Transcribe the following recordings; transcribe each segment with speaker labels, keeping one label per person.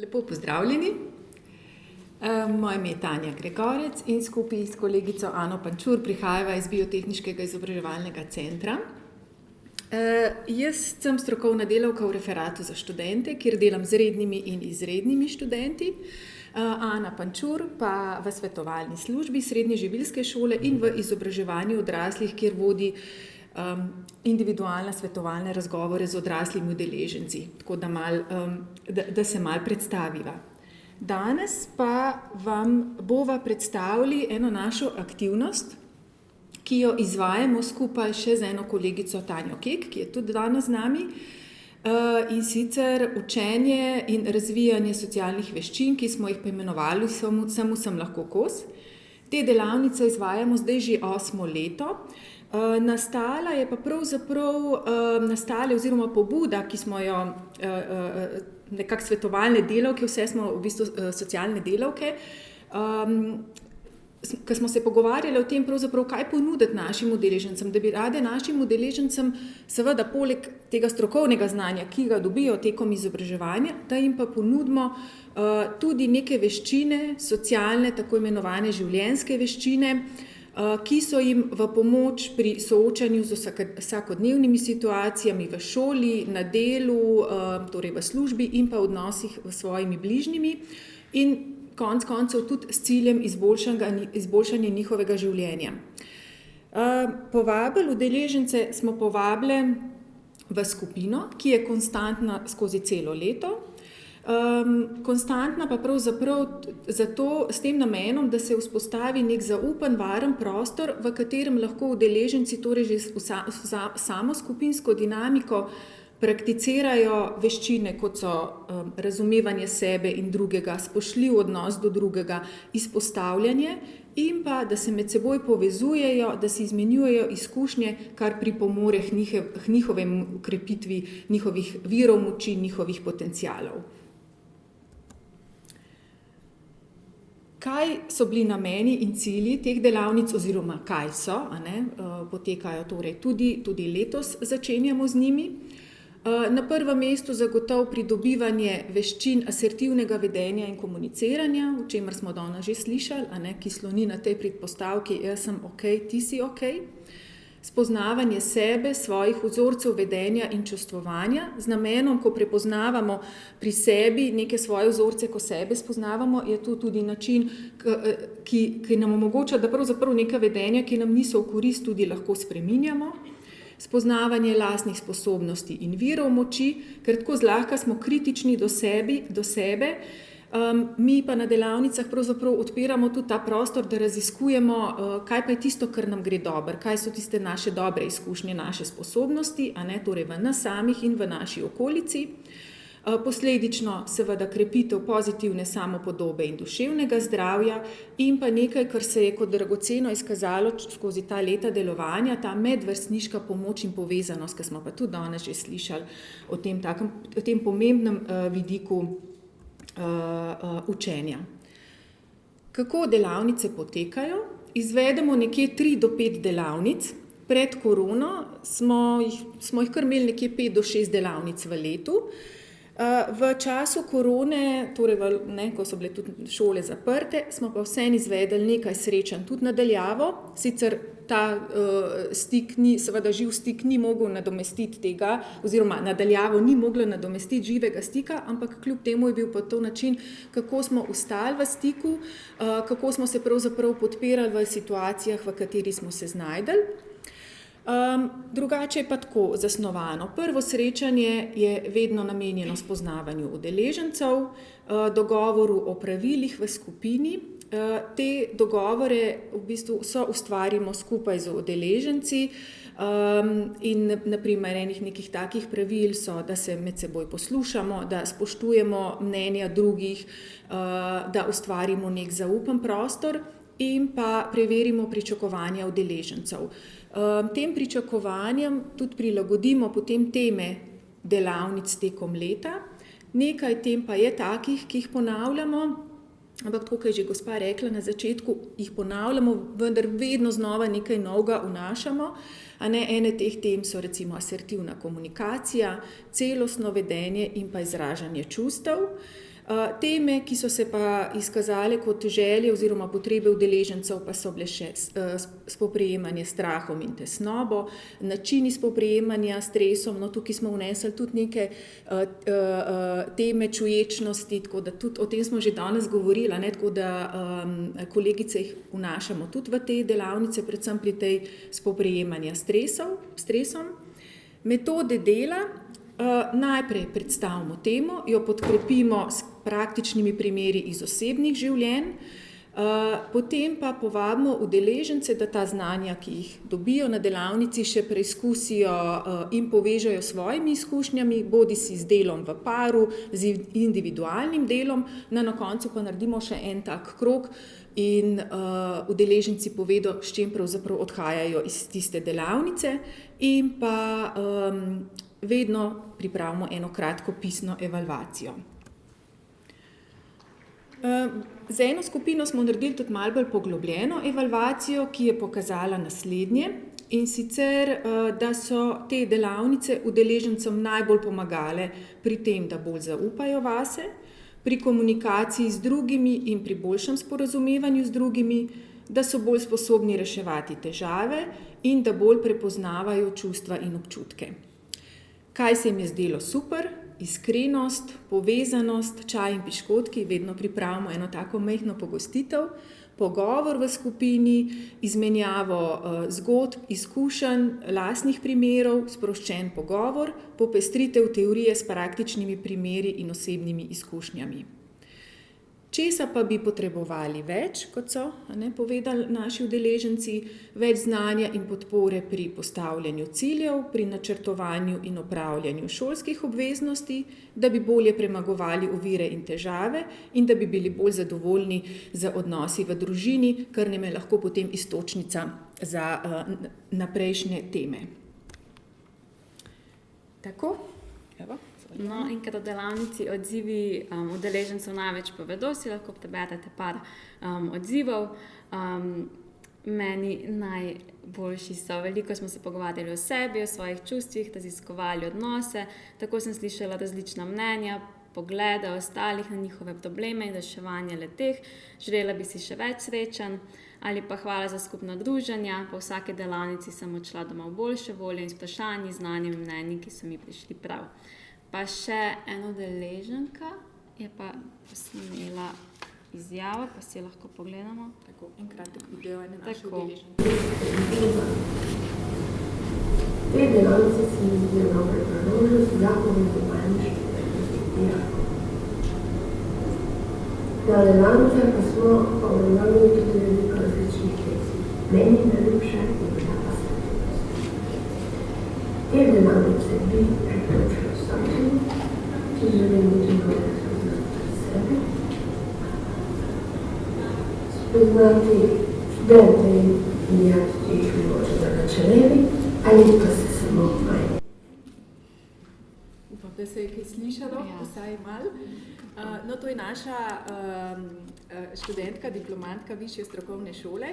Speaker 1: Lepo pozdravljeni. Moje ime je Tanja Gregorec in skupaj s kolegico Ano Pančur prihajava iz Biotehniškega izobraževalnega centra. Jaz sem strokovna delavka v referatu za študente, kjer delam z rednimi in izrednimi študenti. Ana Pančur pa v svetovalni službi srednje živilske šole in v izobraževanju odraslih, kjer vodi individualne svetovalne razgovore z odraslimi udeleženci, tako da se malo predstaviva. Danes pa vam bova predstavili eno našo aktivnost, ki jo izvajamo skupaj še z eno kolegico Tanjo Kek, ki je tudi danes z nami, in sicer učenje in razvijanje socialnih veščin, ki smo jih poimenovali Samo sem lahko kos. Te delavnice izvajamo zdaj že 8. leto. Nastala je pa pravzaprav oziroma pobuda, ki smo jo nekako svetovalne delavke, vse smo v bistvu socialne delavke, ko smo se pogovarjali o tem, pravzaprav kaj ponuditi našim udeležencem, da bi rade našim udeležencem seveda poleg tega strokovnega znanja, ki ga dobijo tekom izobraževanja, da jim pa ponudimo tudi neke veščine, socialne, tako imenovane življenjske veščine, ki so jim v pomoč pri soočanju z vsakodnevnimi situacijami v šoli, na delu, torej v službi in pa v odnosih s svojimi bližnjimi in konec koncev tudi s ciljem izboljšanja njihovega življenja. Udeležence smo povabili v skupino, ki je konstantna skozi celo leto. Konstantna pa pravzaprav zato s tem namenom, da se vzpostavi nek zaupen, varen prostor, v katerem lahko udeleženci torej že samo skupinsko dinamiko prakticirajo veščine, kot so razumevanje sebe in drugega, spoštljiv odnos do drugega, izpostavljanje in pa, da se med seboj povezujejo, da si izmenjujejo izkušnje, kar pripomore k njihovemu krepitvi njihovih virov moči, njihovih potencialov. Kaj so bili nameni in cilji teh delavnic oziroma kaj so, potekajo torej tudi letos začenjamo z njimi. Na prvem mestu zagotovo pridobivanje veščin asertivnega vedenja in komuniciranja, o čemer smo danes že slišali, ki sloni na tej predpostavki jaz sem okej, ti si okej. Spoznavanje sebe, svojih vzorcev vedenja in čustvovanja z namenom, ko prepoznavamo pri sebi neke svoje vzorce, ko sebe spoznavamo, je to tudi način, ki nam omogoča, da pravzaprav neka vedenja, ki nam niso v korist, tudi lahko spreminjamo. Spoznavanje lastnih sposobnosti in virov moči, ker tako zlahka smo kritični do sebe, mi pa na delavnicah pravzaprav odpiramo tudi ta prostor, da raziskujemo, kaj pa je tisto, kar nam gre dobro, kaj so tiste naše dobre izkušnje, naše sposobnosti, torej v nas samih in v naši okolici. Posledično seveda krepitev pozitivne samopodobe in duševnega zdravja in pa nekaj, kar se je kot dragoceno izkazalo skozi ta leta delovanja, ta medvrstniška pomoč in povezanost, ki smo pa tudi danes že slišali o tem pomembnem vidiku učenja. Kako delavnice potekajo? Izvedemo nekje 3 do 5 delavnic. Pred korono smo jih kar imeli nekje 5 do 6 delavnic v letu. V času korone, torej ko so bile tudi šole zaprte, smo pa vseeno izvedli nekaj srečanj tudi na daljavo. Sicer ta seveda živ stik ni mogel nadomestiti tega, oziroma na daljavo ni moglo nadomestiti živega stika, ampak kljub temu je bil pa to način, kako smo ostali v stiku, kako smo se pravzaprav podpirali v situacijah, v kateri smo se znajdli. Drugače je pa tako zasnovano. Prvo srečanje je vedno namenjeno spoznavanju udeležencev, dogovoru o pravilih v skupini. Te dogovore v bistvu ustvarimo skupaj z udeleženci in naprimer enih nekih takih pravil so, da se med seboj poslušamo, da spoštujemo mnenja drugih, da ustvarimo nek zaupen prostor in pa preverimo pričakovanja udeležencev. Tem pričakovanjem tudi prilagodimo potem teme delavnic tekom leta. Nekaj tem pa je takih, ki jih ponavljamo, ampak tako, kot je že gospa rekla na začetku, jih ponavljamo, vendar vedno znova nekaj novega vnašamo. Ene teh tem so recimo asertivna komunikacija, celostno vedenje in pa izražanje čustev. Teme, ki so se pa izkazale kot želje oziroma potrebe udeležencev, pa so bile še spoprijemanje s strahom in tesnobo, načini spoprijemanja s stresom, no tukaj smo vnesli tudi neke teme čuječnosti, tako da tudi o tem smo že danes govorili, ne, tako da kolegice jih vnašamo tudi v te delavnice, predvsem pri tej spoprijemanja s stresom. Metode dela. Najprej predstavimo temo, jo podkrepimo s praktičnimi primeri iz osebnih življenj, potem pa povabimo udeležence, da ta znanja, ki jih dobijo na delavnici, še preizkusijo in povežejo s svojimi izkušnjami, bodisi z delom v paru, z individualnim delom, na koncu pa naredimo še en tak krog in udeleženci povedo, s čim pravzaprav odhajajo iz tiste delavnice in pa vedno pripravimo eno kratko pisno evalvacijo. Za eno skupino smo naredili tudi malo bolj poglobljeno evalvacijo, ki je pokazala naslednje, in sicer, da so te delavnice udeležencem najbolj pomagale pri tem, da bolj zaupajo vase, pri komunikaciji z drugimi in pri boljšem sporazumevanju z drugimi, da so bolj sposobni reševati težave in da bolj prepoznavajo čustva in občutke. Kaj se jim je zdelo super? Iskrenost, povezanost, čaj in piškotki, vedno pripravimo eno tako majhno pogostitev, pogovor v skupini, izmenjavo zgodb, izkušenj, lastnih primerov, sproščen pogovor, popestritev teorije s praktičnimi primeri in osebnimi izkušnjami. Česa pa bi potrebovali več, kot so povedali naši udeleženci, več znanja in podpore pri postavljanju ciljev, pri načrtovanju in opravljanju šolskih obveznosti, da bi bolje premagovali ovire in težave in da bi bili bolj zadovoljni z odnosi v družini, kar nam je lahko potem iztočnica za naprejšnje teme. Tako, evo.
Speaker 2: No, in ker v delavnici odzivi udeležencev največ povedo, si lahko preberete par odzivov. Meni najboljši so, veliko smo se pogovarjali o sebi, o svojih čustvih, raziskovali odnose, tako sem slišala različna mnenja, poglede ostalih na njihove probleme in reševanje le-teh. Želela bi si še več srečanj ali pa hvala za skupno druženje. Po vsaki delavnici sem odšla domov boljše volje in s vprašanji, znanjem in mnenji, ki so mi prišli prav. Pa še ena udeleženka je pa posnela izjavo, pa si lahko pogledamo.
Speaker 1: Tako, en kratek video ene naše
Speaker 2: Tako.
Speaker 1: udeleženke.
Speaker 3: Te delavnice se mi zdijo dobra priložnost za povezovanje dijakov. Na delavnicah pa smo obravnavali tudi veliko različnih lekcij. Meni najljubša je bila pa srečnost. Te delavnice bi priporočila vsakemu, če želim biti bolj spoznati sebe, spoznati študente in dijake, ki jih mogoče začelebi, ali pa se samo manj.
Speaker 1: Upam, da se je kaj slišalo, vsaj malo. No, to je naša študentka, diplomantka Višje strokovne šole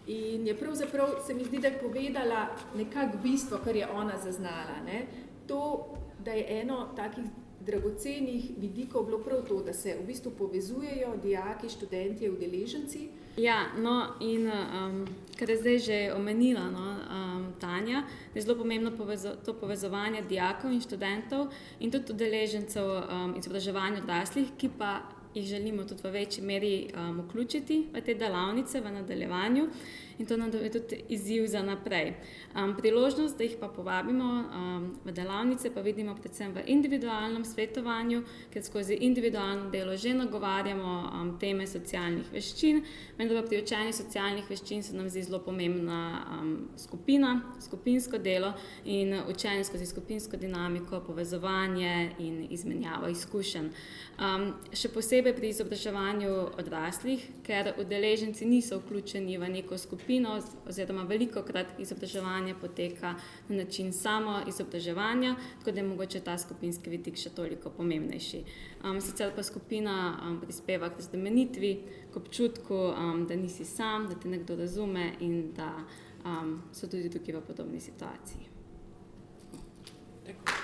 Speaker 1: in je pravzaprav, se mi zdi, da je povedala nekako bistvo, kar je ona zaznala, ne. To, da je eno takih dragocenih vidikov bilo prav to, da se v bistvu povezujejo dijaki, študentje, udeleženci.
Speaker 2: Ja, no in kar je zdaj že omenila Tanja, da je zelo pomembno to povezovanje dijakov in študentov in tudi udeležencev izobraževanja odraslih, ki pa jih želimo tudi v večji meri vključiti v te delavnice v nadaljevanju in to nam je tudi izziv za naprej. Priložnost, da jih pa povabimo v delavnice, pa vidimo predvsem v individualnem svetovanju, ker skozi individualno delo že nagovarjamo teme socialnih veščin, vendar pa pri učenju socialnih veščin se nam zdi zelo pomembna skupina, skupinsko delo in učenje skozi skupinsko dinamiko, povezovanje in izmenjavo izkušenj. Še posebej pri izobraževanju odraslih, ker udeleženci niso vključeni v neko skupino oziroma velikokrat izobraževanje poteka na način samo izobraževanja, tako da je mogoče ta skupinski vidik še toliko pomembnejši. Sicer pa skupina prispeva k razbremenitvi, k občutku, da nisi sam, da te nekdo razume in da so tudi tukaj v podobni situaciji.
Speaker 1: Tako.